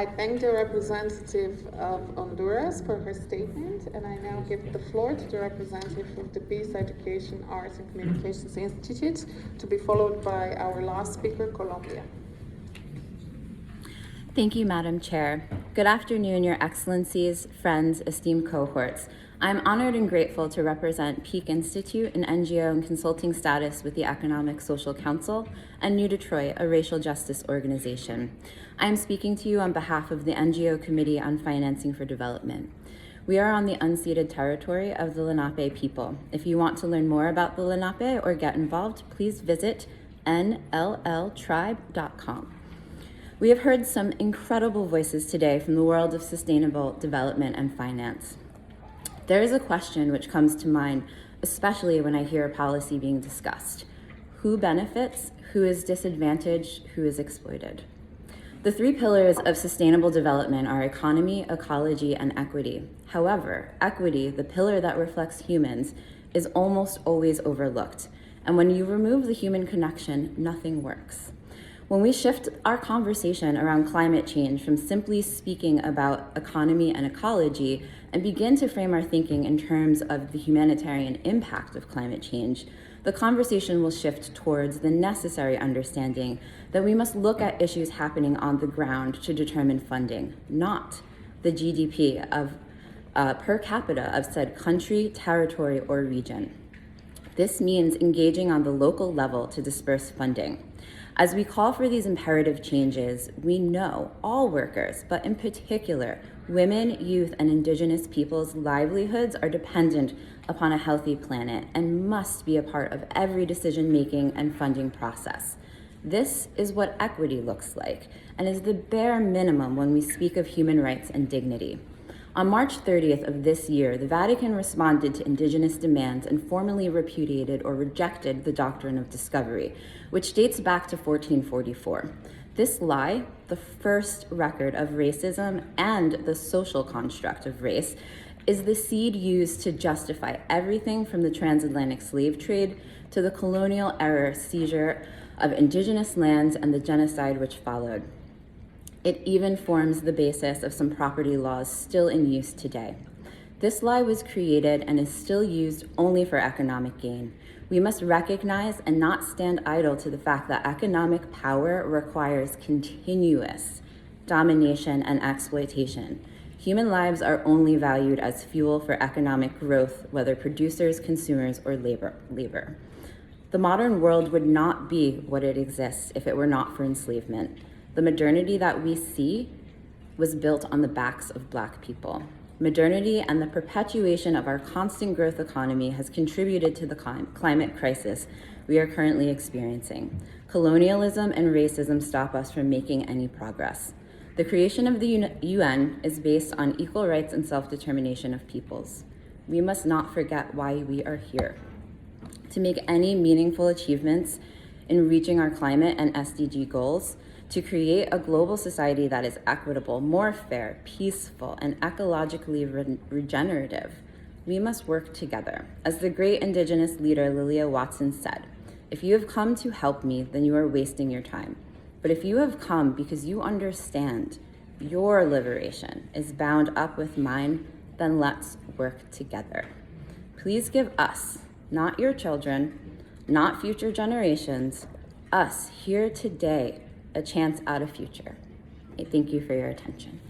I thank the representative of Honduras for her statement, and I now give the floor to the representative of the Peace, Education, Arts and Communications Institute, to be followed by our last speaker, Colombia. Thank you, Madam Chair. Good afternoon, Your Excellencies, friends, esteemed cohorts. I'm honored and grateful to represent Peak Institute, an NGO in consulting status with the Economic Social Council, and New Detroit, a racial justice organization. I am speaking to you on behalf of the NGO Committee on Financing for Development. We are on the unceded territory of the Lenape people. If you want to learn more about the Lenape or get involved, please visit nlltribe.com. We have heard some incredible voices today from the world of sustainable development and finance. There is a question which comes to mind, especially when I hear a policy being discussed. Who benefits? Who is disadvantaged? Who is exploited? The three pillars of sustainable development are economy, ecology, and equity. However, equity, the pillar that reflects humans, is almost always overlooked. And when you remove the human connection, nothing works. When we shift our conversation around climate change from simply speaking about economy and ecology and begin to frame our thinking in terms of the humanitarian impact of climate change, the conversation will shift towards the necessary understanding that we must look at issues happening on the ground to determine funding, not the GDP of per capita of said country, territory, or region. This means engaging on the local level to disperse funding. As we call for these imperative changes, we know all workers, but in particular, women, youth, and Indigenous peoples' livelihoods are dependent upon a healthy planet and must be a part of every decision-making and funding process. This is what equity looks like and is the bare minimum when we speak of human rights and dignity. On March 30th of this year, the Vatican responded to Indigenous demands and formally repudiated or rejected the doctrine of discovery, which dates back to 1444. This lie, the first record of racism and the social construct of race, is the seed used to justify everything from the transatlantic slave trade to the colonial era seizure of Indigenous lands and the genocide which followed. It even forms the basis of some property laws still in use today. This lie was created and is still used only for economic gain. We must recognize and not stand idle to the fact that economic power requires continuous domination and exploitation. Human lives are only valued as fuel for economic growth, whether producers, consumers, or labor. The modern world would not be what it exists if it were not for enslavement. The modernity that we see was built on the backs of Black people. Modernity and the perpetuation of our constant growth economy has contributed to the climate crisis we are currently experiencing. Colonialism and racism stop us from making any progress. The creation of the UN is based on equal rights and self-determination of peoples. We must not forget why we are here. To make any meaningful achievements in reaching our climate and SDG goals, to create a global society that is equitable, more fair, peaceful, and ecologically regenerative, we must work together. As the great Indigenous leader Lilia Watson said, "If you have come to help me, then you are wasting your time. But if you have come because you understand your liberation is bound up with mine, then let's work together." Please give us, not your children, not future generations, us here today, a chance at a future. I thank you for your attention.